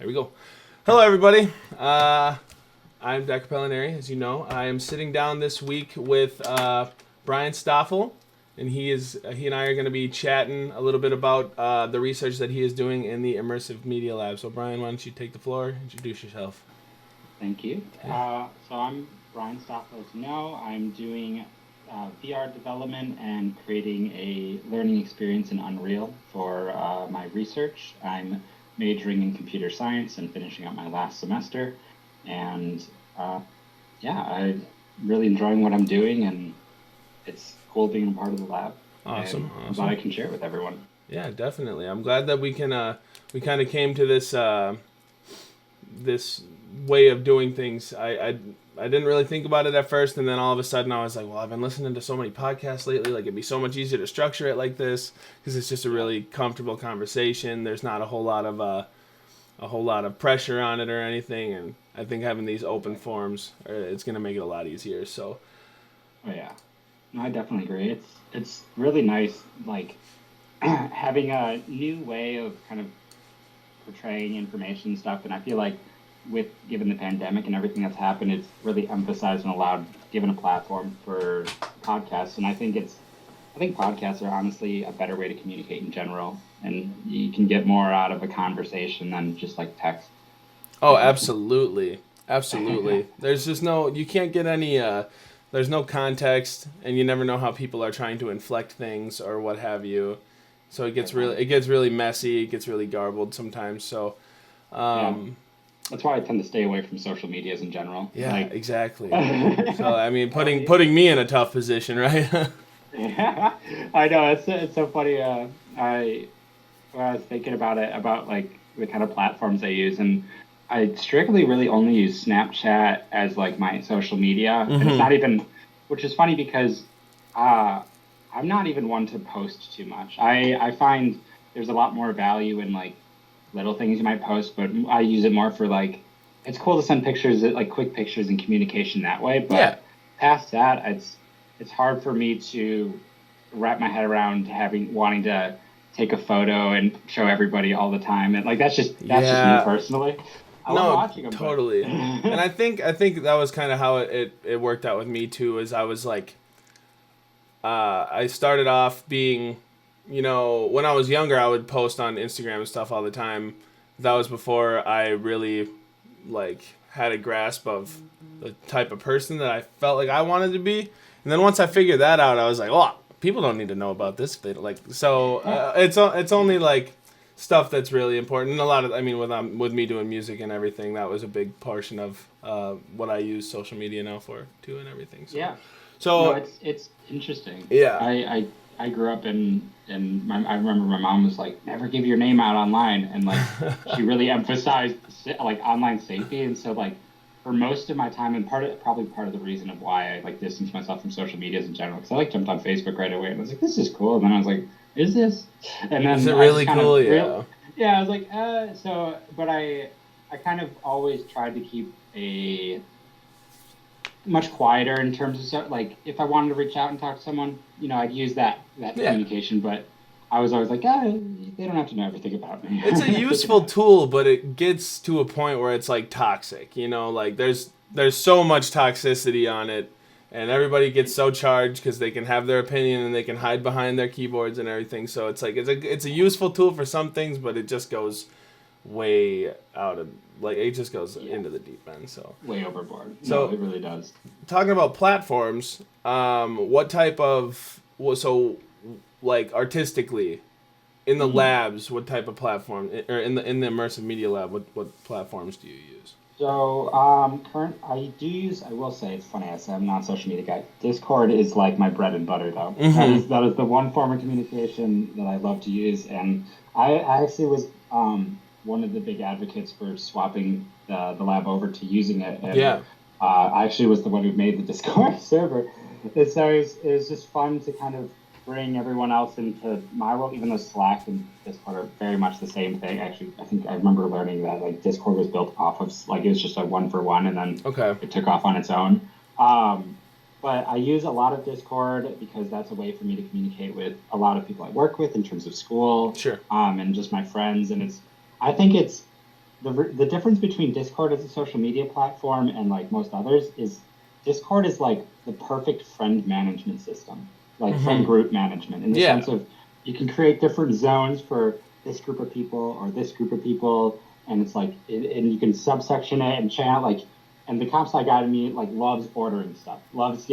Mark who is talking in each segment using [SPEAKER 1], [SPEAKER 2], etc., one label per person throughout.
[SPEAKER 1] There we go. Hello, everybody. I'm Dr. Pellinari, as you know. I am sitting down this week with Bryan Stoffel, and he and I are going to be chatting a little bit about the research that he is doing in the Immersive Media Lab. So, Bryan, why don't you take the floor, introduce yourself.
[SPEAKER 2] Thank you. So I'm Bryan Stoffel, as you know. I'm doing VR development and creating a learning experience in Unreal for my research. I'm majoring in computer science and finishing up my last semester. And I'm really enjoying what I'm doing, and it's cool being a part of the lab.
[SPEAKER 1] Awesome.
[SPEAKER 2] I'm glad I can share it with everyone.
[SPEAKER 1] Yeah, definitely. I'm glad that we can we kind of came to this this way of doing things. I didn't really think about it at first, and then all of a sudden I was like, well, I've been listening to so many podcasts lately. Like, it'd be so much easier to structure it like this because it's just a really comfortable conversation. There's not a whole lot of pressure on it or anything, and I think having these open forums, it's going to make it a lot easier. So,
[SPEAKER 2] oh yeah, no, I definitely agree. It's really nice, like having a new way of kind of portraying information and stuff. And I feel like given the pandemic and everything that's happened, it's really emphasized and given a platform for podcasts. And I think podcasts are honestly a better way to communicate in general, and you can get more out of a conversation than just like text.
[SPEAKER 1] Oh, absolutely. Absolutely. There's just you can't get any, there's no context, and you never know how people are trying to inflect things or what have you. So it gets really messy. It gets really garbled sometimes. So,
[SPEAKER 2] that's why I tend to stay away from social medias in general.
[SPEAKER 1] Yeah, exactly. So, I mean, putting me in a tough position, right?
[SPEAKER 2] Yeah, I know. It's so funny. When I was thinking about like the kind of platforms I use, and I strictly really only use Snapchat as like my social media. And it's not even, which is funny because I'm not even one to post too much. I find there's a lot more value in like little things you might post, but I use it more for like, it's cool to send pictures, like quick pictures and communication that way. But past that, it's hard for me to wrap my head around wanting to take a photo and show everybody all the time. And like, that's just me personally. I love watching them.
[SPEAKER 1] Totally. And I think that was kind of how it worked out with me too, is I was like, I started off being, when I was younger, I would post on Instagram and stuff all the time. That was before I really like had a grasp of the type of person that I felt like I wanted to be. And then once I figured that out, I was like, oh, people don't need to know about this if they like. So it's only like stuff that's really important. And with me doing music and everything, that was a big portion of what I use social media now for too, and everything. So.
[SPEAKER 2] Yeah.
[SPEAKER 1] So
[SPEAKER 2] no, it's interesting.
[SPEAKER 1] Yeah.
[SPEAKER 2] I grew up I remember my mom was like, never give your name out online, and like she really emphasized like online safety. And so like for most of my time, and probably part of the reason of why I like distanced myself from social medias in general, because I like jumped on Facebook right away and I was like, this is cool. And then I was like, is this? And then
[SPEAKER 1] is it really cool?
[SPEAKER 2] Yeah, I was like, but I kind of always tried to keep a much quieter in terms of like if I wanted to reach out and talk to someone, I'd use that communication. But I was always like, they don't have to know everything about me.
[SPEAKER 1] It's a useful tool, but it gets to a point where it's like toxic. Like there's so much toxicity on it, and everybody gets so charged because they can have their opinion and they can hide behind their keyboards and everything. So it's like it's a useful tool for some things, but it just goes way out of it just goes into the deep end. So
[SPEAKER 2] way overboard. So it really does.
[SPEAKER 1] Talking about platforms, what type of like artistically in the labs, what type of platform, or in the Immersive Media Lab, what platforms do you use?
[SPEAKER 2] So I will say, it's funny, I'm not a social media guy. Discord is like my bread and butter though. That is the one form of communication that I love to use, and I actually was one of the big advocates for swapping the lab over to using it. And, I actually was the one who made the Discord server. And so it was just fun to kind of bring everyone else into my world, even though Slack and Discord are very much the same thing. Actually, I think I remember learning that like Discord was built off of, like, it was just a 1-for-1, and then it took off on its own. But I use a lot of Discord because that's a way for me to communicate with a lot of people I work with in terms of school,
[SPEAKER 1] sure,
[SPEAKER 2] and just my friends. And I think it's the difference between Discord as a social media platform and like most others is Discord is like the perfect friend management system, like friend group management, in the sense of you can create different zones for this group of people or this group of people, and it's like and you can subsection it and chat like. And the comp sci guy to me like loves ordering stuff, loves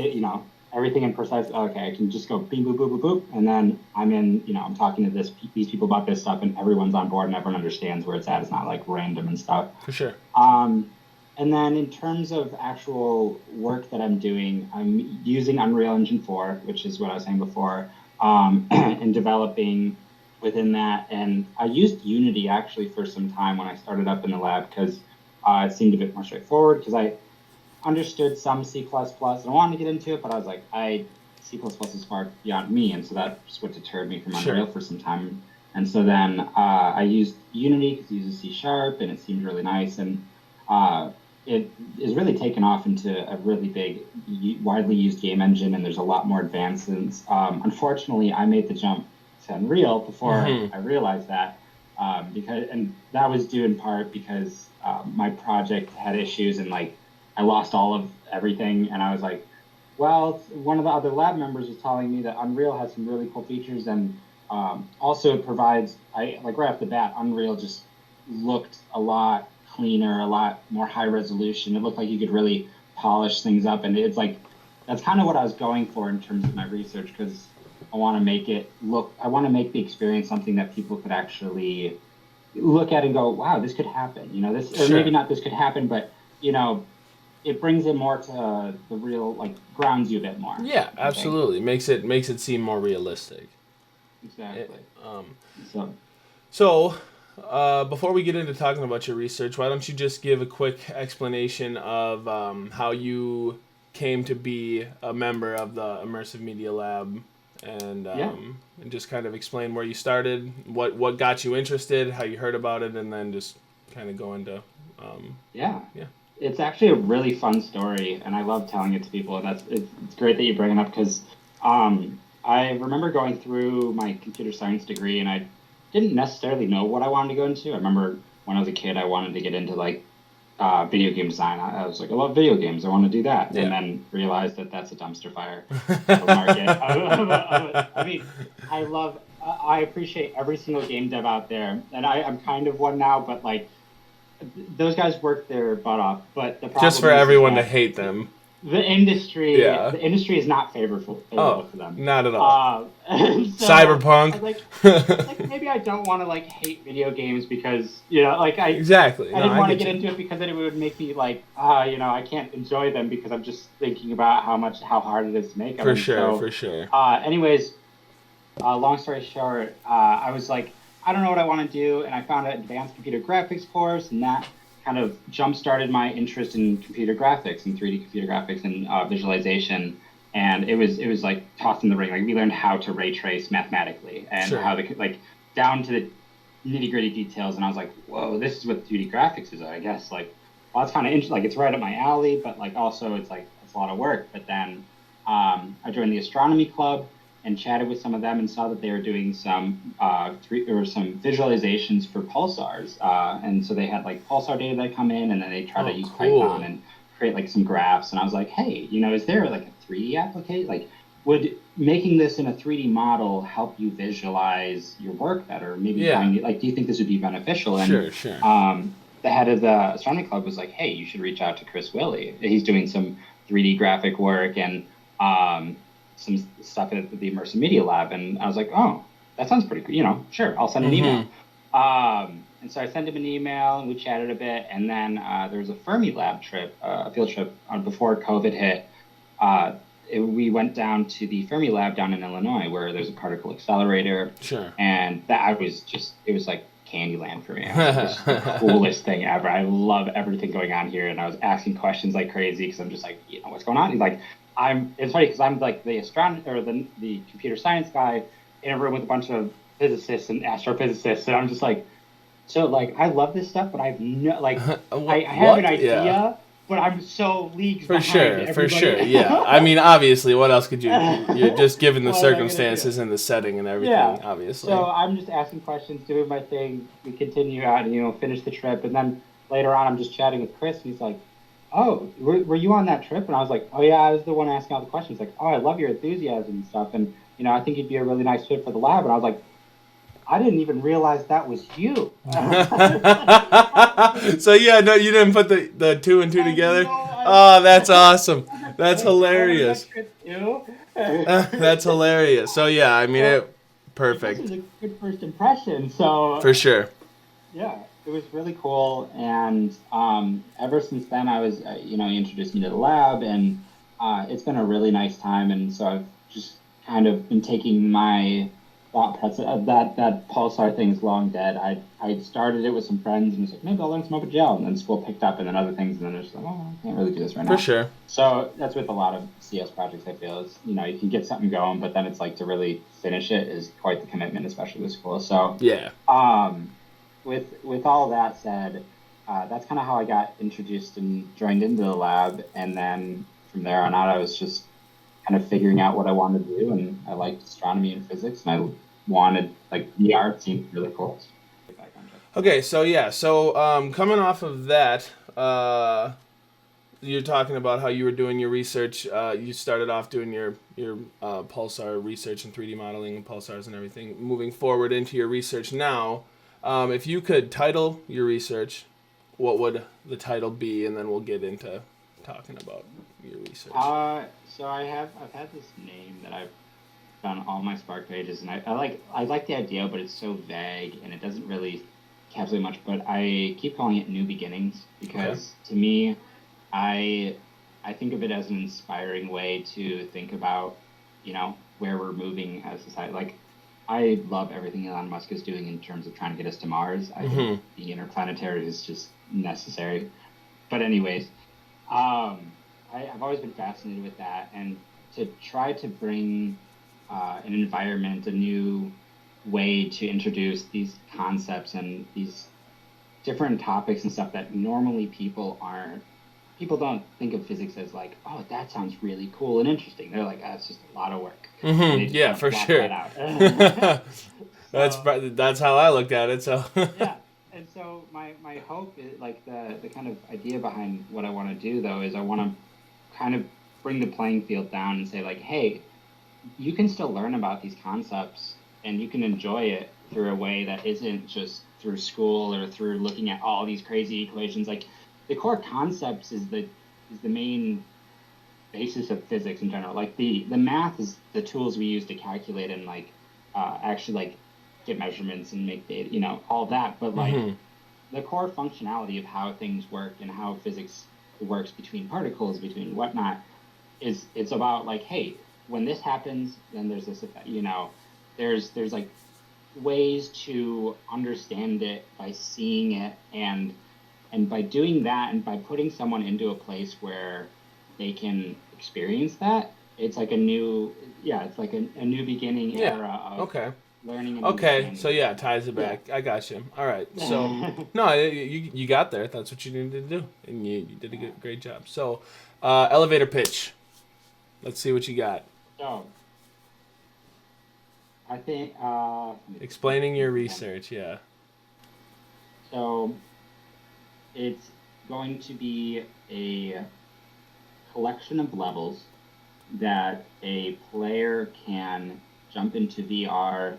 [SPEAKER 2] everything in precise. Okay, I can just go bing boop boop boop boop, and then I'm talking to these people about this stuff, and everyone's on board and everyone understands where it's at. It's not like random and stuff.
[SPEAKER 1] For sure.
[SPEAKER 2] And then in terms of actual work that I'm doing, I'm using Unreal Engine 4, which is what I was saying before, and developing within that. And I used Unity actually for some time when I started up in the lab because it seemed a bit more straightforward because I understood some C++. And I wanted to get into it, but I was like, C++ is far beyond me. And so that's what deterred me from Unreal for some time. And so then I used Unity because it uses C# and it seemed really nice. And it is really taken off into a really big, widely used game engine, and there's a lot more advancements. Unfortunately, I made the jump to Unreal before I realized that, and that was due in part because my project had issues and like I lost all of everything, and I was like, well, one of the other lab members was telling me that Unreal has some really cool features, and also it provides, right off the bat, Unreal just looked a lot cleaner, a lot more high resolution. It looked like you could really polish things up, and it's like that's kind of what I was going for in terms of my research, because I want to make the experience something that people could actually look at and go, wow, this could happen, this, or maybe not this could happen, but it brings it more to the real, like grounds you a bit more.
[SPEAKER 1] Yeah, absolutely. Makes it seem more realistic.
[SPEAKER 2] Exactly.
[SPEAKER 1] So before we get into talking about your research, why don't you just give a quick explanation of how you came to be a member of the Immersive Media Lab, and just kind of explain where you started, what got you interested, how you heard about it, and then just kind of go into
[SPEAKER 2] It's actually a really fun story, and I love telling it to people. And it's great that you bring it up because I remember going through my computer science degree, and I didn't necessarily know what I wanted to go into. I remember when I was a kid, I wanted to get into like video game design. I was like, I love video games. I want to do that, and then realized that that's a dumpster fire of a market. I mean, I appreciate every single game dev out there, and I'm kind of one now, but like. Those guys work their butt off, but the problem
[SPEAKER 1] just for everyone to hate them.
[SPEAKER 2] The industry is not favorable for them.
[SPEAKER 1] Not at all.
[SPEAKER 2] So
[SPEAKER 1] Cyberpunk.
[SPEAKER 2] Like maybe I don't want to like hate video games because
[SPEAKER 1] exactly.
[SPEAKER 2] I didn't want to get into it because then it would make me like I can't enjoy them because I'm just thinking about how hard it is to make them.
[SPEAKER 1] For sure.
[SPEAKER 2] Anyways, long story short, I was like, I don't know what I want to do, and I found an advanced computer graphics course, and that kind of jump-started my interest in computer graphics and 3D computer graphics and visualization. And it was like tossed in the ring. Like we learned how to ray trace mathematically and how to like down to the nitty-gritty details. And I was like, whoa, this is what 3D graphics is, I guess. Like, well, it's kind of interesting. Like it's right up my alley, but like also it's like it's a lot of work. But then I joined the astronomy club and chatted with some of them and saw that they were doing some some visualizations for pulsars. And so they had like pulsar data that come in, and then they try to use Python and create like some graphs. And I was like, hey, is there like a 3D application? Like, would making this in a 3D model help you visualize your work better? Maybe do you think this would be beneficial? And
[SPEAKER 1] sure.
[SPEAKER 2] The head of the astronomy club was like, hey, you should reach out to Chris Willey. He's doing some 3D graphic work and some stuff at the Immersive Media Lab. And I was like, oh, that sounds pretty cool. Sure, I'll send an email. And so I sent him an email, and we chatted a bit. And then there was a Fermi Lab trip, a field trip before COVID hit. We went down to the Fermi Lab down in Illinois, where there's a particle accelerator.
[SPEAKER 1] Sure.
[SPEAKER 2] And it was like Candyland for me. It was the coolest thing ever. I love everything going on here. And I was asking questions like crazy because I'm just like, what's going on? He's like, it's funny because I'm like the astronomy or the computer science guy in a room with a bunch of physicists and astrophysicists, and I'm just like, so like I love this stuff, but I have no like I have an idea, but I'm so leagues
[SPEAKER 1] For
[SPEAKER 2] behind
[SPEAKER 1] sure,
[SPEAKER 2] everybody.
[SPEAKER 1] for sure, yeah. I mean, obviously, what else could you're just given the
[SPEAKER 2] What am I gonna do?
[SPEAKER 1] circumstances and the setting and everything,
[SPEAKER 2] Yeah.
[SPEAKER 1] obviously.
[SPEAKER 2] So I'm just asking questions, doing my thing. We continue out and, finish the trip. And then later on, I'm just chatting with Chris, and he's like, "Oh, were you on that trip?" And I was like, "Oh, yeah, I was the one asking all the questions." Like, "Oh, I love your enthusiasm and stuff. And, I think you'd be a really nice fit for the lab." And I was like, I didn't even realize that was you.
[SPEAKER 1] So, yeah, no, you didn't put the two and two together?
[SPEAKER 2] No,
[SPEAKER 1] Oh, that's awesome. That's
[SPEAKER 2] I was
[SPEAKER 1] hilarious.
[SPEAKER 2] on that trip too.
[SPEAKER 1] That's hilarious. So, yeah, I mean,
[SPEAKER 2] So, this
[SPEAKER 1] perfect.
[SPEAKER 2] is a good first impression. So,
[SPEAKER 1] For sure.
[SPEAKER 2] yeah, it was really cool. And ever since then, I was, he introduced me to the lab, and it's been a really nice time. And so I've just kind of been taking my thought process of that pulsar thing's long dead. I started it with some friends and was like, maybe I'll learn some OpenGL, and then school picked up, and then other things, and then it's like, oh, I can't really do this right now.
[SPEAKER 1] For sure.
[SPEAKER 2] So that's with a lot of CS projects. I feel is you can get something going, but then it's like to really finish it is quite the commitment, especially with school. So
[SPEAKER 1] yeah.
[SPEAKER 2] With all that said, that's kind of how I got introduced and joined into the lab, and then from there on out, I was just kind of figuring out what I wanted to do, and I liked astronomy and physics, and I wanted VR seemed really cool.
[SPEAKER 1] Okay, so yeah, coming off of that, you're talking about how you were doing your research. You started off doing your pulsar research and 3D modeling and pulsars and everything. Moving forward into your research now, if you could title your research, what would the title be, and then we'll get into talking about your research.
[SPEAKER 2] So I've had this name that I've done all my Spark pages, and I like the idea, but it's so vague and it doesn't really encapsulate much. But I keep calling it New Beginnings because to me, I think of it as an inspiring way to think about where we're moving as a society. Like, I love everything Elon Musk is doing in terms of trying to get us to Mars. I think being interplanetary is just necessary. But anyways, I've always been fascinated with that, and to try to bring an environment, a new way to introduce these concepts and these different topics and stuff that normally people don't think of physics as like, oh, that sounds really cool and interesting. They're like, it's just a lot of work.
[SPEAKER 1] Yeah, for sure. That's how I looked at it. So
[SPEAKER 2] yeah. And so my hope is the kind of idea behind what I want to do though is I want to kind of bring the playing field down and say hey, you can still learn about these concepts and you can enjoy it through a way that isn't just through school or through looking at all these crazy equations. Like, the core concepts is the main basis of physics in general. Like, the math is the tools we use to calculate and actually get measurements and make data, all that. But the core functionality of how things work and how physics works between particles, between whatnot, it's about hey, when this happens, then there's this effect. There's ways to understand it by seeing it, and by doing that, and by putting someone into a place where they can experience that, it's like a new beginning era of learning. And
[SPEAKER 1] okay, so yeah, ties it back. Yeah. I got you. All right, so no, you got there. That's what you needed to do, and you did a great job. So, elevator pitch. Let's see what you got.
[SPEAKER 2] So, I think
[SPEAKER 1] explaining your research, yeah.
[SPEAKER 2] So, it's going to be a collection of levels that a player can jump into VR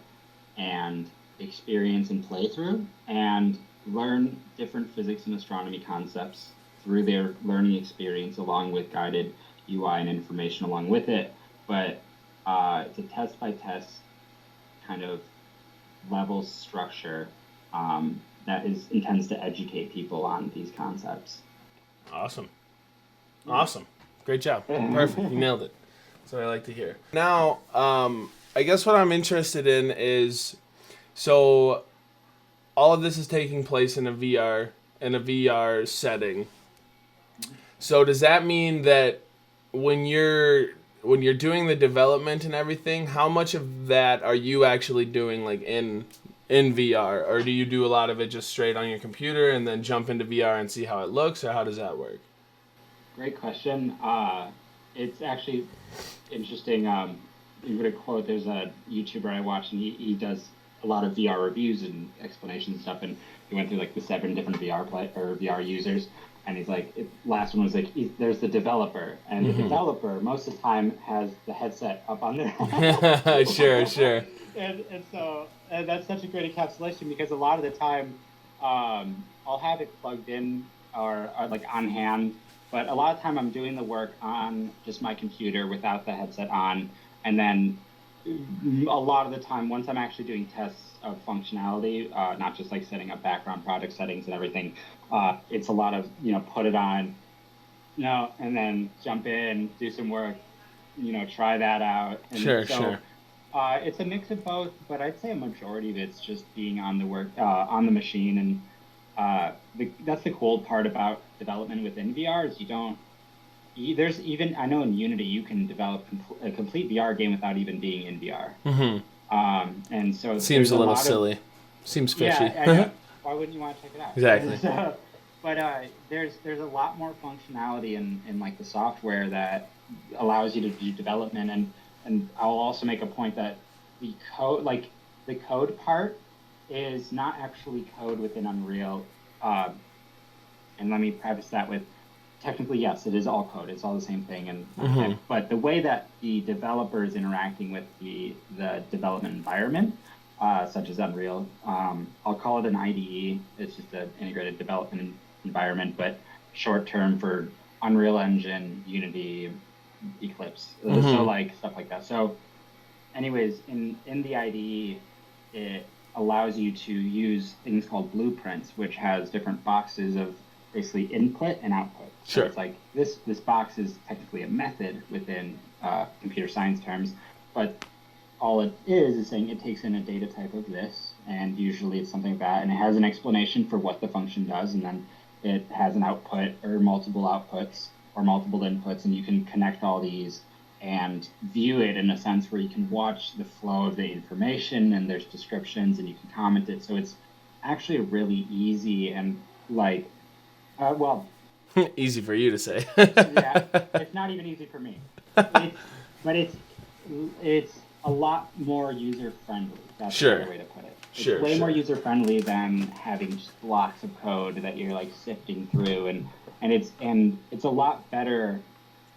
[SPEAKER 2] and experience and play through, and learn different physics and astronomy concepts through their learning experience, along with guided UI and information along with it. But it's a test by test kind of level structure that intends to educate people on these concepts.
[SPEAKER 1] Awesome. Great job. Perfect. You nailed it. That's what I like to hear. Now, I guess what I'm interested in is, so all of this is taking place in a VR setting. So does that mean that when you're doing the development and everything, how much of that are you actually doing in VR, or do you do a lot of it just straight on your computer and then jump into VR and see how it looks, or how does that work?
[SPEAKER 2] Great question. It's actually interesting. I'm going to quote, there's a YouTuber I watch, and he does a lot of VR reviews and explanations and stuff, and he went through like the 7 different VR users, and he's like, last one was like, there's the developer, and the developer most of the time has the headset up on their
[SPEAKER 1] Sure.
[SPEAKER 2] and so that's such a great encapsulation, because a lot of the time I'll have it plugged in or like on hand, but a lot of time I'm doing the work on just my computer without the headset on, and then a lot of the time, once I'm actually doing tests of functionality, not just like setting up background project settings and everything, it's a lot of, put it on, and then jump in, do some work, try that out. And
[SPEAKER 1] Sure.
[SPEAKER 2] It's a mix of both, but I'd say a majority of it's just being on the on the machine. And that's the cool part about development within VR is there's even, I know in Unity you can develop a complete VR game without even being in VR. And so
[SPEAKER 1] Seems a little silly. Seems fishy.
[SPEAKER 2] Yeah, I know. Why wouldn't you want to check it out?
[SPEAKER 1] Exactly.
[SPEAKER 2] But there's a lot more functionality in like the software that allows you to do development, and I'll also make a point that the code part is not actually code within Unreal. And let me preface that with, technically, yes, it is all code. It's all the same thing. But the way that the developer is interacting with the development environment, such as Unreal, I'll call it an IDE. It's just an integrated development environment, but short term for Unreal Engine, Unity, Eclipse, so like stuff like that. So, anyways, in the IDE, it allows you to use things called blueprints, which has different boxes of basically input and output. So it's like this box is technically a method within computer science terms, but all it is saying it takes in a data type of this, and usually it's something like that, and it has an explanation for what the function does, and then it has an output or multiple outputs or multiple inputs, and you can connect all these and view it in a sense where you can watch the flow of the information, and there's descriptions, and you can comment it. So it's actually really easy and like,
[SPEAKER 1] easy for you to say.
[SPEAKER 2] Yeah, it's not even easy for me. But it's a lot more user friendly. That's the way to put it. It's way more user friendly than having just blocks of code that you're like sifting through, and it's a lot better,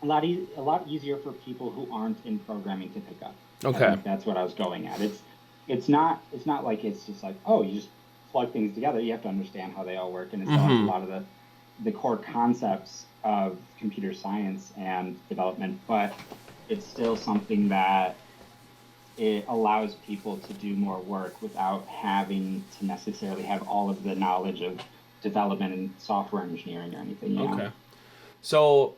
[SPEAKER 2] a lot easier for people who aren't in programming to pick up.
[SPEAKER 1] Okay,
[SPEAKER 2] I think that's what I was going at. It's not like it's just like, oh, you just plug things together. You have to understand how they all work, and it's a lot of the core concepts of computer science and development, but it's still something that it allows people to do more work without having to necessarily have all of the knowledge of development and software engineering or anything.
[SPEAKER 1] Okay. So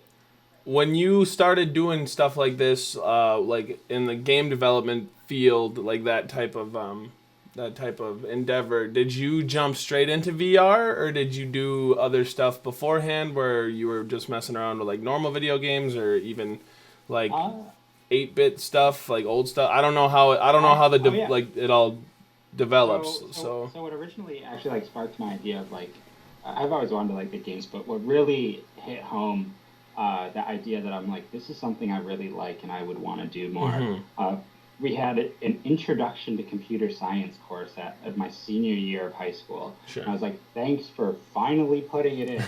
[SPEAKER 1] when you started doing stuff like this, like in the game development field, like that type of endeavor, did you jump straight into VR, or did you do other stuff beforehand where you were just messing around with like normal video games, or even like 8-bit stuff, like old stuff? I don't know how like it all develops. So
[SPEAKER 2] what originally actually like sparked my idea of like, I've always wanted to like the games, but what really hit home, the idea that I'm like, this is something I really like and I would want to do more. We had an introduction to computer science course at my senior year of high school.
[SPEAKER 1] Sure.
[SPEAKER 2] And I was like, thanks for finally putting it in.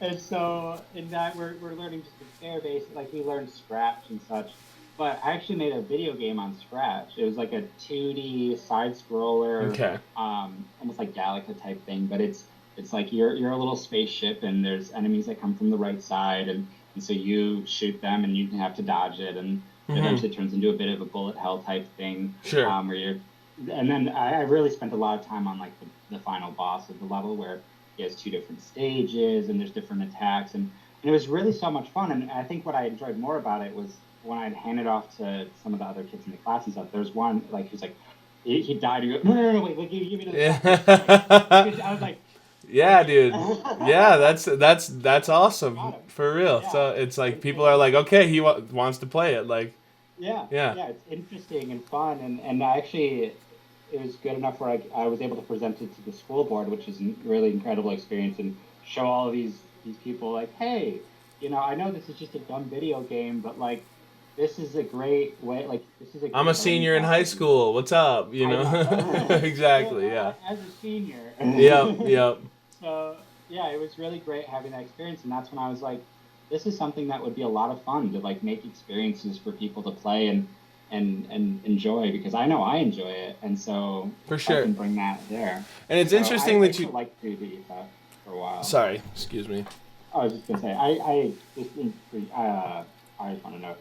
[SPEAKER 2] And so in that we're learning just the bare basics, like we learned Scratch and such. But I actually made a video game on Scratch. It was like a 2D side scroller, almost like Galaga type thing. But it's like you're a little spaceship, and there's enemies that come from the right side, and so you shoot them, and you have to dodge it, and eventually it turns into a bit of a bullet hell type thing.
[SPEAKER 1] Sure.
[SPEAKER 2] And then I really spent a lot of time on like the final boss of the level, where he has 2 different stages, and there's different attacks, and it was really so much fun. And I think what I enjoyed more about it was when I'd hand it off to some of the other kids in the class and stuff. There was one like who's like, he died. And go, no, wait, give me the. I was like,
[SPEAKER 1] yeah, dude. Yeah, that's awesome for real. Yeah. So it's like people are like, okay, he wants to play it. Like,
[SPEAKER 2] yeah, it's interesting and fun, and actually, it was good enough where I was able to present it to the school board, which is a really incredible experience, and show all of these people like, hey, I know this is just a dumb video game, but like this is a great way, like this is a
[SPEAKER 1] I'm a
[SPEAKER 2] great learning
[SPEAKER 1] senior in high
[SPEAKER 2] process.
[SPEAKER 1] school. What's up?
[SPEAKER 2] I know.
[SPEAKER 1] Exactly. Yeah.
[SPEAKER 2] As a senior.
[SPEAKER 1] Yep. Yep.
[SPEAKER 2] So yeah, it was really great having that experience, and that's when I was like, this is something that would be a lot of fun to like make experiences for people to play and enjoy, because I know I enjoy it, and so
[SPEAKER 1] For
[SPEAKER 2] I
[SPEAKER 1] sure.
[SPEAKER 2] can bring that there.
[SPEAKER 1] And it's
[SPEAKER 2] So
[SPEAKER 1] interesting
[SPEAKER 2] I
[SPEAKER 1] that
[SPEAKER 2] used to
[SPEAKER 1] you.
[SPEAKER 2] like 2D for a while.
[SPEAKER 1] Sorry. Excuse me.
[SPEAKER 2] I was just gonna say, I just I just want to know.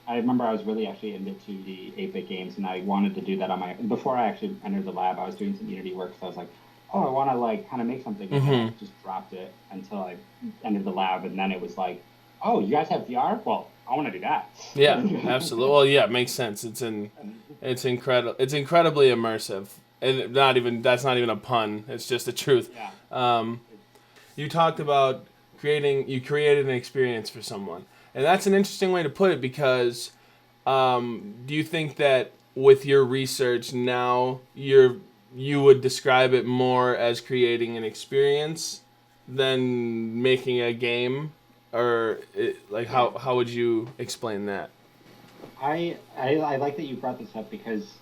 [SPEAKER 2] I remember I was really actually into 2D 8-bit games, and I wanted to do that on my before I actually entered the lab. I was doing some Unity work, so I was like, oh, I want to like kind of make something, and then I
[SPEAKER 1] Mm-hmm.
[SPEAKER 2] just dropped it until I entered the lab, and then it was like, oh, you guys have VR? Well, I want to do that.
[SPEAKER 1] Yeah. Absolutely. Well, yeah. It makes sense. It's incredible. It's incredibly immersive. And not even that's not even a pun. It's just the truth.
[SPEAKER 2] Yeah.
[SPEAKER 1] Um, you talked about you created an experience for someone, and that's an interesting way to put it, because do you think that with your research now you would describe it more as creating an experience than making a game, or like
[SPEAKER 2] Yeah.
[SPEAKER 1] how would you explain that?
[SPEAKER 2] I like that you brought this up, because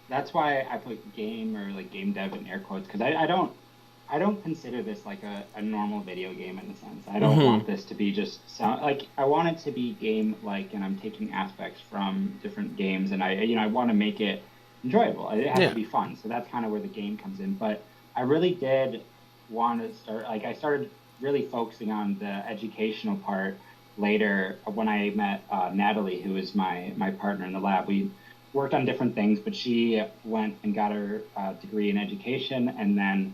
[SPEAKER 2] that's why I put game or like game dev in air quotes, because I don't consider this like a normal video game in a sense. I don't
[SPEAKER 1] Mm-hmm.
[SPEAKER 2] want this to be just sound like, I want it to be game like, and I'm taking aspects from different games, and I want to make it enjoyable. It has
[SPEAKER 1] Yeah.
[SPEAKER 2] to be fun. So that's kind of where the game comes in. But I really did want to start, like I started really focusing on the educational part later when I met Natalie, who is my partner in the lab. We worked on different things, but she went and got her degree in education, and then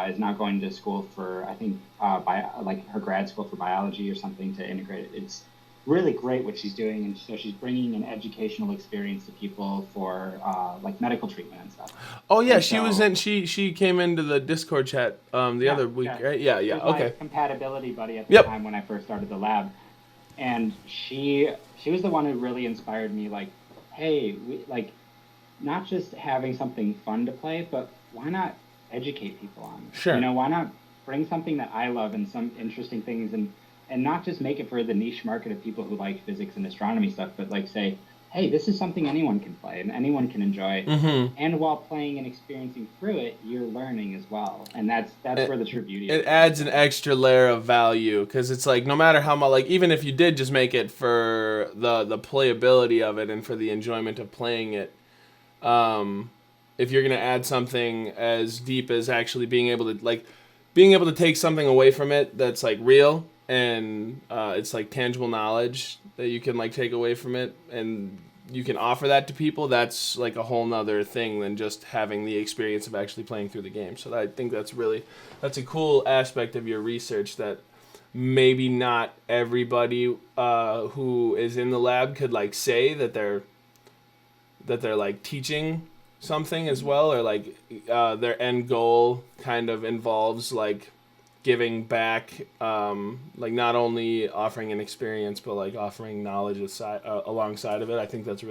[SPEAKER 2] is now going to school for, I think, like her grad school for biology or something, to integrate it. It's really great what she's doing, and so she's bringing an educational experience to people for like medical treatment and stuff.
[SPEAKER 1] Oh yeah,
[SPEAKER 2] And
[SPEAKER 1] she was in.
[SPEAKER 2] so,
[SPEAKER 1] She came into the Discord chat the
[SPEAKER 2] yeah,
[SPEAKER 1] other week,
[SPEAKER 2] yeah,
[SPEAKER 1] right? Yeah,
[SPEAKER 2] she
[SPEAKER 1] yeah.
[SPEAKER 2] was my
[SPEAKER 1] Okay.
[SPEAKER 2] compatibility buddy at the
[SPEAKER 1] Yep.
[SPEAKER 2] time when I first started the lab, and she was the one who really inspired me. Like, hey, like not just having something fun to play, but why not educate people on it?
[SPEAKER 1] Sure.
[SPEAKER 2] Why not bring something that I love and some interesting things, and not just make it for the niche market of people who like physics and astronomy stuff, but like say, hey, this is something anyone can play and anyone can enjoy.
[SPEAKER 1] Mm-hmm.
[SPEAKER 2] And while playing and experiencing through it, you're learning as well. And that's where the true beauty of
[SPEAKER 1] It
[SPEAKER 2] it comes
[SPEAKER 1] adds an
[SPEAKER 2] in.
[SPEAKER 1] extra layer of value, because it's like no matter how much, like even if you did just make it for the playability of it and for the enjoyment of playing it, if you're gonna add something as deep as actually being able to take something away from it that's like real, and it's like tangible knowledge that you can like take away from it, and you can offer that to people, that's like a whole nother thing than just having the experience of actually playing through the game. So I think that's a cool aspect of your research that maybe not everybody who is in the lab could like say that they're like teaching something as well, or like their end goal kind of involves like giving back, like not only offering an experience but like offering knowledge alongside of it. I think that's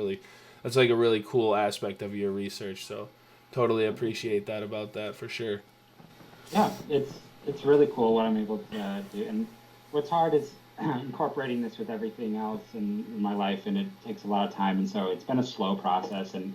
[SPEAKER 1] like a really cool aspect of your research, so totally appreciate that about that for sure.
[SPEAKER 2] Yeah, it's really cool what I'm able to do. And what's hard is incorporating this with everything else in my life, and it takes a lot of time. And so it's been a slow process. And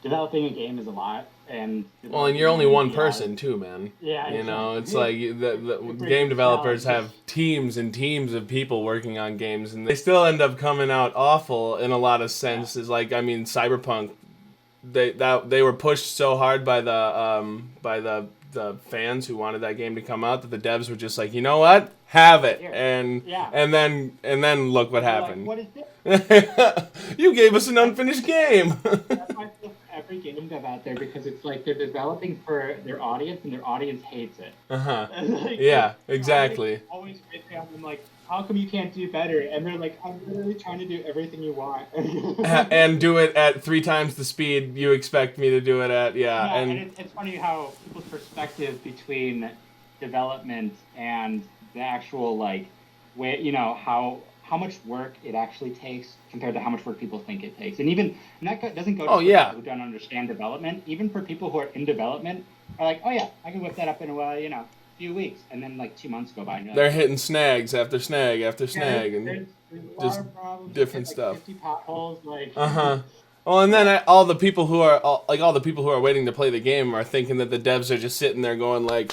[SPEAKER 2] developing a game is a lot, and
[SPEAKER 1] Well, and you're
[SPEAKER 2] developing one
[SPEAKER 1] only
[SPEAKER 2] in
[SPEAKER 1] one
[SPEAKER 2] VR.
[SPEAKER 1] person too, man.
[SPEAKER 2] Yeah,
[SPEAKER 1] You know, it's
[SPEAKER 2] exactly.
[SPEAKER 1] like the
[SPEAKER 2] It brings
[SPEAKER 1] game
[SPEAKER 2] its
[SPEAKER 1] developers
[SPEAKER 2] challenges.
[SPEAKER 1] have teams and teams of people working on games, and they still end up coming out awful in a lot of
[SPEAKER 2] Yeah,
[SPEAKER 1] senses. Like, I mean, Cyberpunk, they were pushed so hard by the fans who wanted that game to come out, that the devs were just like, you know what, have it,
[SPEAKER 2] here.
[SPEAKER 1] and
[SPEAKER 2] Yeah.
[SPEAKER 1] look what
[SPEAKER 2] And they're like,
[SPEAKER 1] happened.
[SPEAKER 2] what is this?
[SPEAKER 1] You gave us an
[SPEAKER 2] That's
[SPEAKER 1] unfinished game.
[SPEAKER 2] that's my feel for every game dev out there, because it's like they're developing for their audience, and their audience hates it.
[SPEAKER 1] Uh-huh.
[SPEAKER 2] Like,
[SPEAKER 1] Yeah,
[SPEAKER 2] I
[SPEAKER 1] exactly.
[SPEAKER 2] always rip on them like, how come you can't do better? And they're like, I'm literally trying to do everything you want.
[SPEAKER 1] And do it at 3 times the speed you expect me to do it at. Yeah,
[SPEAKER 2] Yeah, and
[SPEAKER 1] and
[SPEAKER 2] it's funny how people's perspective between development and the actual like way, how much work it actually takes compared to how much work people think it takes. And even and doesn't go
[SPEAKER 1] oh
[SPEAKER 2] just for
[SPEAKER 1] yeah,
[SPEAKER 2] people who don't understand development. Even for people who are in development, are like, oh yeah, I can whip that up in a while. few weeks, and then like 2 months go by, and you're
[SPEAKER 1] They're
[SPEAKER 2] like,
[SPEAKER 1] hitting snags after snag after
[SPEAKER 2] yeah, there's,
[SPEAKER 1] snag and
[SPEAKER 2] there's, there's
[SPEAKER 1] just
[SPEAKER 2] water problems. I've
[SPEAKER 1] different
[SPEAKER 2] hit like
[SPEAKER 1] stuff.
[SPEAKER 2] 50 potholes. Like,
[SPEAKER 1] Uh-huh. Well, and then
[SPEAKER 2] yeah,
[SPEAKER 1] all the people who are all the people who are waiting to play the game are thinking that the devs are just sitting there going like,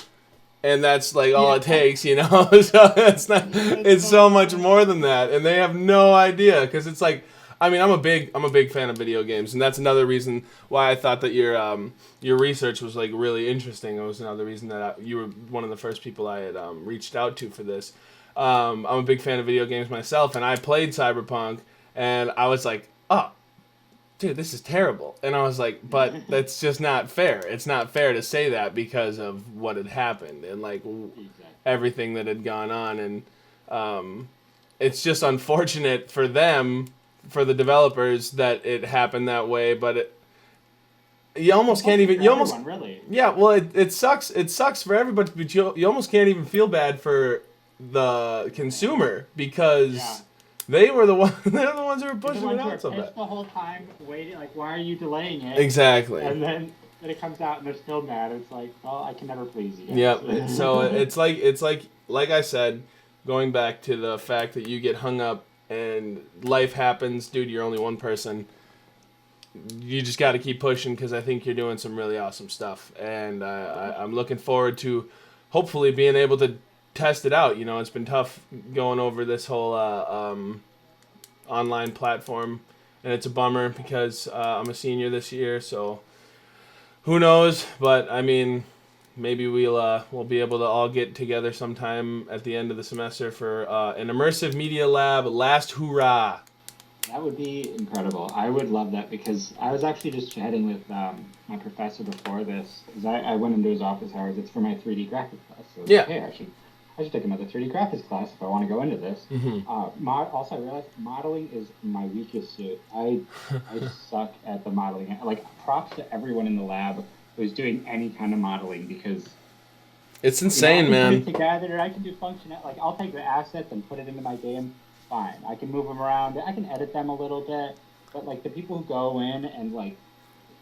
[SPEAKER 1] and that's like all
[SPEAKER 2] yeah,
[SPEAKER 1] it takes, you know. So it's not.
[SPEAKER 2] it's
[SPEAKER 1] It's
[SPEAKER 2] so
[SPEAKER 1] so much
[SPEAKER 2] funny.
[SPEAKER 1] more than that, and they have no idea because it's like, I mean, I'm a big fan of video games, and that's another reason why I thought that your research was like really interesting. It was another reason that you were one of the first people I had reached out to for this. I'm a big fan of video games myself, and I played Cyberpunk, and I was like, oh, dude, this is terrible. And I was like, but that's just not fair. It's not fair to say that because of what had happened and like
[SPEAKER 2] Exactly.
[SPEAKER 1] everything that had gone on. And it's just unfortunate for them, for the developers, that it happened that way. But you almost can't
[SPEAKER 2] Unfortunately
[SPEAKER 1] even.
[SPEAKER 2] for
[SPEAKER 1] You almost,
[SPEAKER 2] everyone, really.
[SPEAKER 1] yeah. Well, it sucks. It sucks for everybody, but you almost can't even feel bad for the consumer
[SPEAKER 2] Yeah.
[SPEAKER 1] because they were the one. They're the ones who were
[SPEAKER 2] They're the
[SPEAKER 1] pushing it
[SPEAKER 2] ones who are
[SPEAKER 1] out so bad.
[SPEAKER 2] pissed the whole time, waiting, like, why are you delaying it?
[SPEAKER 1] Exactly.
[SPEAKER 2] And then it comes out and they're still mad. It's like, well, I can never please you
[SPEAKER 1] Yep. So
[SPEAKER 2] guys.
[SPEAKER 1] like I said, going back to the fact that you get hung up and life happens, dude. You're only one person. You just got to keep pushing because I think you're doing some really awesome stuff, and I'm looking forward to hopefully being able to test it out. You know, it's been tough going over this whole online platform, and it's a bummer because I'm a senior this year, so who knows? But I mean, maybe we'll be able to all get together sometime at the end of the semester for an Immersive Media Lab last hurrah.
[SPEAKER 2] That would be incredible. I would love that because I was actually just chatting with my professor before this because I went into his office hours. It's for my 3D graphics class. So I was like,
[SPEAKER 1] Yeah.
[SPEAKER 2] hey, I should take another 3D graphics class if I want to go into this.
[SPEAKER 1] Mm-hmm.
[SPEAKER 2] Also, I realized modeling is my weakest suit. I suck at the modeling. Like, props to everyone in the lab who's doing any kind of modeling because
[SPEAKER 1] It's
[SPEAKER 2] I
[SPEAKER 1] insane,
[SPEAKER 2] can put
[SPEAKER 1] man.
[SPEAKER 2] it together. I can do function. Like, I'll take the assets and put it into my game. Fine. I can move them around. I can edit them a little bit. But like the people who go in and like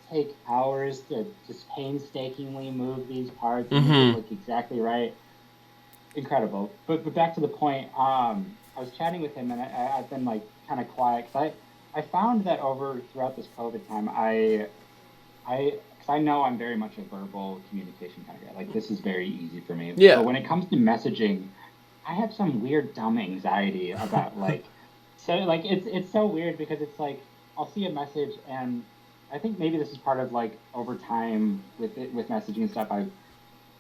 [SPEAKER 2] take hours to just painstakingly move these parts and make it
[SPEAKER 1] Mm-hmm.
[SPEAKER 2] look exactly right, incredible. But back to the point. I was chatting with him and I've been like kind of quiet because I found that over throughout this COVID time because I know I'm very much a verbal communication kind of guy. Like this is very easy for me. But
[SPEAKER 1] Yeah.
[SPEAKER 2] when it comes to messaging, I have some weird dumb anxiety about like so like it's so weird because it's like I'll see a message and I think maybe this is part of like over time with messaging and stuff I've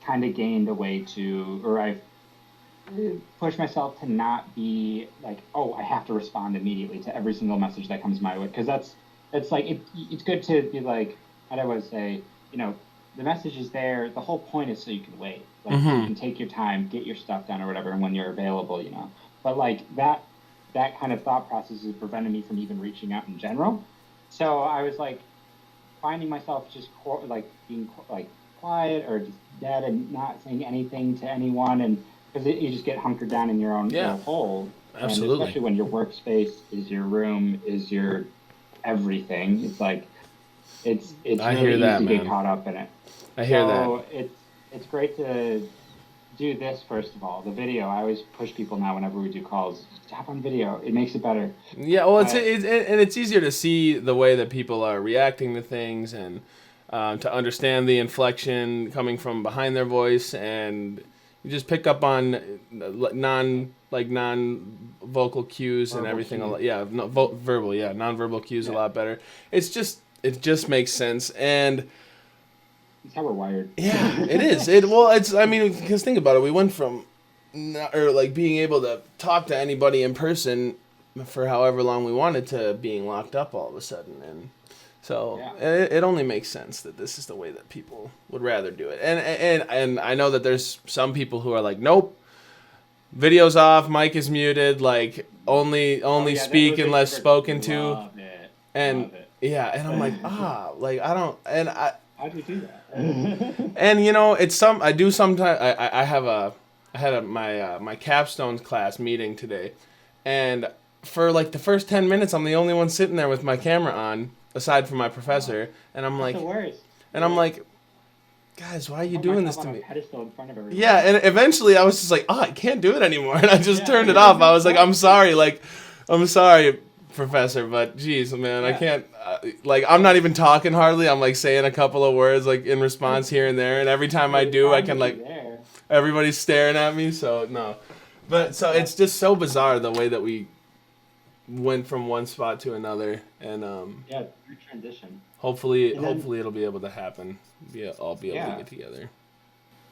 [SPEAKER 2] kind of gained a way to or I've pushed myself to not be like oh I have to respond immediately to every single message that comes my way because it's like it's good to be like how do I always say the message is there. The whole point is so you can wait, like so you
[SPEAKER 1] Mm-hmm.
[SPEAKER 2] can take your time, get your stuff done or whatever, and when you're available. But like that kind of thought process has prevented me from even reaching out in general. So I was like finding myself just like being like quiet or just dead and not saying anything to anyone, and because you just get hunkered down in your own
[SPEAKER 1] Yeah.
[SPEAKER 2] little hole, and
[SPEAKER 1] Absolutely.
[SPEAKER 2] especially when your workspace is your room, is your everything. It's like it's
[SPEAKER 1] I
[SPEAKER 2] really
[SPEAKER 1] hear
[SPEAKER 2] easy
[SPEAKER 1] that,
[SPEAKER 2] to get
[SPEAKER 1] man.
[SPEAKER 2] caught up in it.
[SPEAKER 1] I hear that.
[SPEAKER 2] So it's great to do this first of all. The video, I always push people now whenever we do calls. Tap on video. It makes it better.
[SPEAKER 1] Yeah, well,
[SPEAKER 2] But
[SPEAKER 1] and it's easier to see the way that people are reacting to things and to understand the inflection coming from behind their voice, and you just pick up on non vocal cues and
[SPEAKER 2] verbal
[SPEAKER 1] everything. A
[SPEAKER 2] cues.
[SPEAKER 1] lot, yeah, no, verbal, yeah, non-verbal cues a
[SPEAKER 2] Yeah,
[SPEAKER 1] lot better. It just makes sense, and
[SPEAKER 2] it's how we're wired.
[SPEAKER 1] yeah, it is. It's I mean, because think about it, we went from or like being able to talk to anybody in person for however long we wanted to being locked up all of a sudden, and so
[SPEAKER 2] Yeah.
[SPEAKER 1] it only makes sense that this is the way that people would rather do it. And I know that there's some people who are like, nope, video's off, mic is muted, like
[SPEAKER 2] Oh
[SPEAKER 1] only
[SPEAKER 2] yeah,
[SPEAKER 1] speak
[SPEAKER 2] those
[SPEAKER 1] unless
[SPEAKER 2] introverts
[SPEAKER 1] spoken to,
[SPEAKER 2] love it.
[SPEAKER 1] and
[SPEAKER 2] Love it.
[SPEAKER 1] yeah, and I'm like like I don't
[SPEAKER 2] How'd you do that?
[SPEAKER 1] and it's I do sometimes I have I had my capstone class meeting today, and for like the first 10 minutes I'm the only one sitting there with my camera on aside from my
[SPEAKER 2] Oh,
[SPEAKER 1] professor, and
[SPEAKER 2] that's the worst.
[SPEAKER 1] I'm like, guys, why are you doing this to me?
[SPEAKER 2] Pedestal in front of everyone.
[SPEAKER 1] Yeah, and eventually I was just like, oh, I can't do it anymore, and I just turned it
[SPEAKER 2] Yeah.
[SPEAKER 1] off. I was like, I'm sorry, Professor, but geez, man, I can't. Like, I'm not even talking hardly. I'm like saying a couple of words like in response here and there, and every time I do, I can like, everybody's staring at me. So no, but so it's just so bizarre the way that we went from one spot to another, and
[SPEAKER 2] transition.
[SPEAKER 1] hopefully it'll be able to happen. All be able to get together.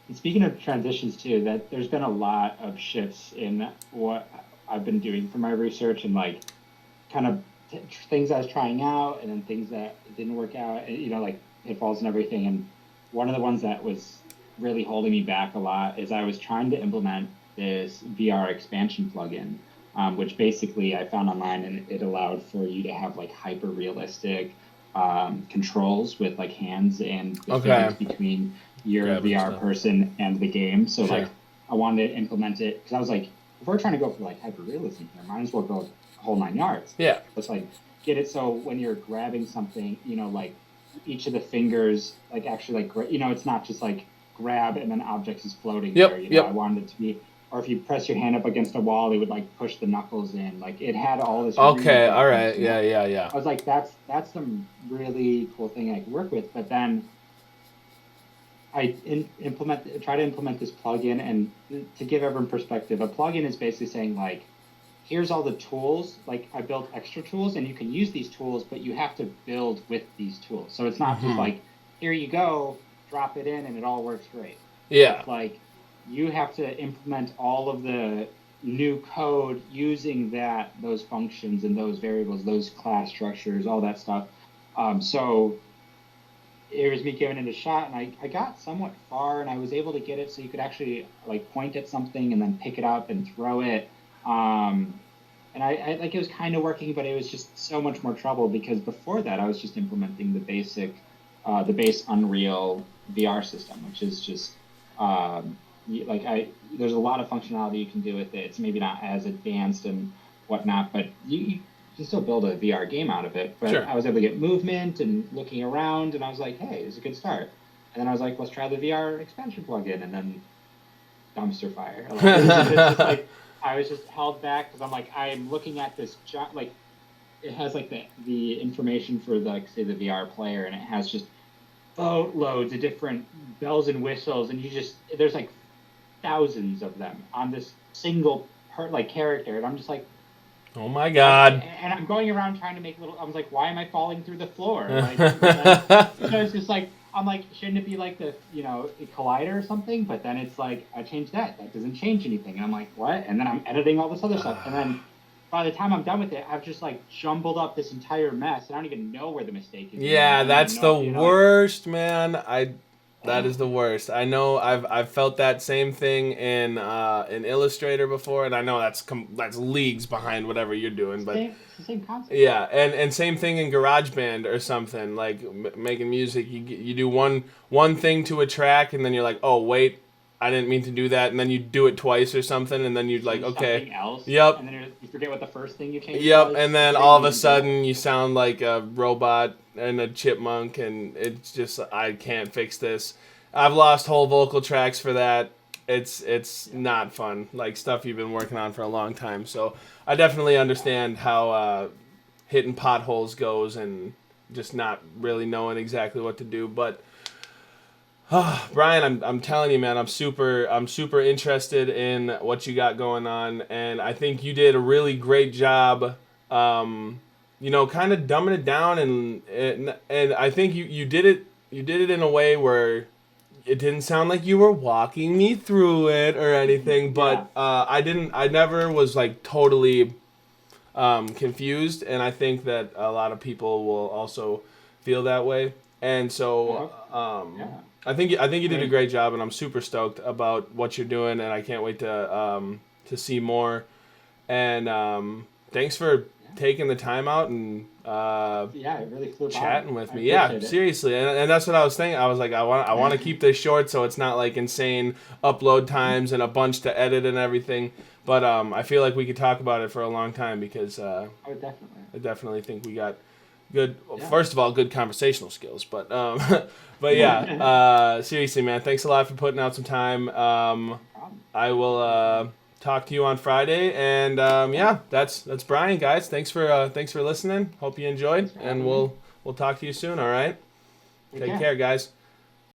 [SPEAKER 2] And speaking of transitions too, that there's been a lot of shifts in what I've been doing for my research, and like kind of things I was trying out, and then things that didn't work out, and, you know, like pitfalls and everything. And one of the ones that was really holding me back a lot is I was trying to implement this VR expansion plugin, which basically I found online, and it allowed for you to have like hyper realistic controls with like hands and the fingers between your VR person and the game. So like I wanted to implement it because I was like, if we're trying to go for like hyper realism here, might as well go a whole 9 yards.
[SPEAKER 1] Yeah.
[SPEAKER 2] It's like get it so when you're grabbing something, you know, like each of the fingers, like actually like, you know, it's not just like grab and then objects is floating there. You know, I wanted it to be, or if you press your hand up against a wall, it would like push the knuckles in. Like it had all this.
[SPEAKER 1] Okay, all right, yeah.
[SPEAKER 2] I was like, that's some really cool thing I could work with. But then I try to implement this plugin, and to give everyone perspective, a plugin is basically saying like, here's all the tools. Like I built extra tools, and you can use these tools, but you have to build with these tools. So it's not just like, here you go, drop it in, and it all works great.
[SPEAKER 1] Yeah.
[SPEAKER 2] It's like you have to implement all of the new code using those functions and those variables, those class structures, all that stuff. So it was me giving it a shot, and I got somewhat far, and I was able to get it so you could actually like point at something and then pick it up and throw it. And I like it was kind of working, but it was just so much more trouble because before that I was just implementing the base Unreal VR system, which is just there's a lot of functionality you can do with it. It's maybe not as advanced and whatnot, but you can still build a VR game out of it. But I was able to get movement and looking around, and I was like, hey, this is a good start. And then I was like, let's try the VR expansion plugin, and then dumpster fire. Like, I was just held back because I'm like, I'm looking at this like it has like the information for the, like, say the VR player, and it has just boatloads of different bells and whistles, and there's like thousands of them on this single character, and I'm just like,
[SPEAKER 1] oh my god.
[SPEAKER 2] And I'm going around trying to make I was like, why am I falling through the floor? Like, so it's just like, I'm like, shouldn't it be like the, you know, a collider or something? But then it's like, I changed that doesn't change anything, and I'm like, what? And then I'm editing all this other stuff, and then by the time I'm done with it, I've just like jumbled up this entire mess, and I don't even know where the mistake is.
[SPEAKER 1] Yeah, that's the worst, man. That is the worst. I know I've felt that same thing in Illustrator before, and I know that's leagues behind whatever you're doing, but
[SPEAKER 2] it's the same concept.
[SPEAKER 1] Yeah, and same thing in GarageBand or something, like making music. You do one thing to a track, and then you're like, oh wait, I didn't mean to do that, and then you do it twice or something, and then you're like, okay,
[SPEAKER 2] something else,
[SPEAKER 1] yep,
[SPEAKER 2] and then you forget what the first thing you changed.
[SPEAKER 1] Yep, and then all of a sudden you sound like a robot and a chipmunk, and it's just, I can't fix this. I've lost whole vocal tracks for that. It's not fun, like stuff you've been working on for a long time. So I definitely understand how hitting potholes goes and just not really knowing exactly what to do. But Bryan, I'm telling you, man, I'm super interested in what you got going on, and I think you did a really great job. You know, kind of dumbing it down, and I think you did it in a way where it didn't sound like you were walking me through it or anything, but I never was like totally confused, and I think that a lot of people will also feel that way, and so I think you did a great job, and I'm super stoked about what you're doing, and I can't wait to see more, and thanks for taking the time out and
[SPEAKER 2] it really flew by.
[SPEAKER 1] Chatting with me. Yeah, seriously, and that's what I was thinking. I was like, I want to keep this short so it's not like insane upload times and a bunch to edit and everything. But I feel like we could talk about it for a long time because I definitely think we got good.
[SPEAKER 2] Yeah.
[SPEAKER 1] First of all, good conversational skills, but but yeah, seriously, man, thanks a lot for putting out some time. I will talk to you on Friday, and yeah, that's Brian, guys. Thanks for listening. Hope you enjoyed, and we'll talk to you soon. All right, take care, guys.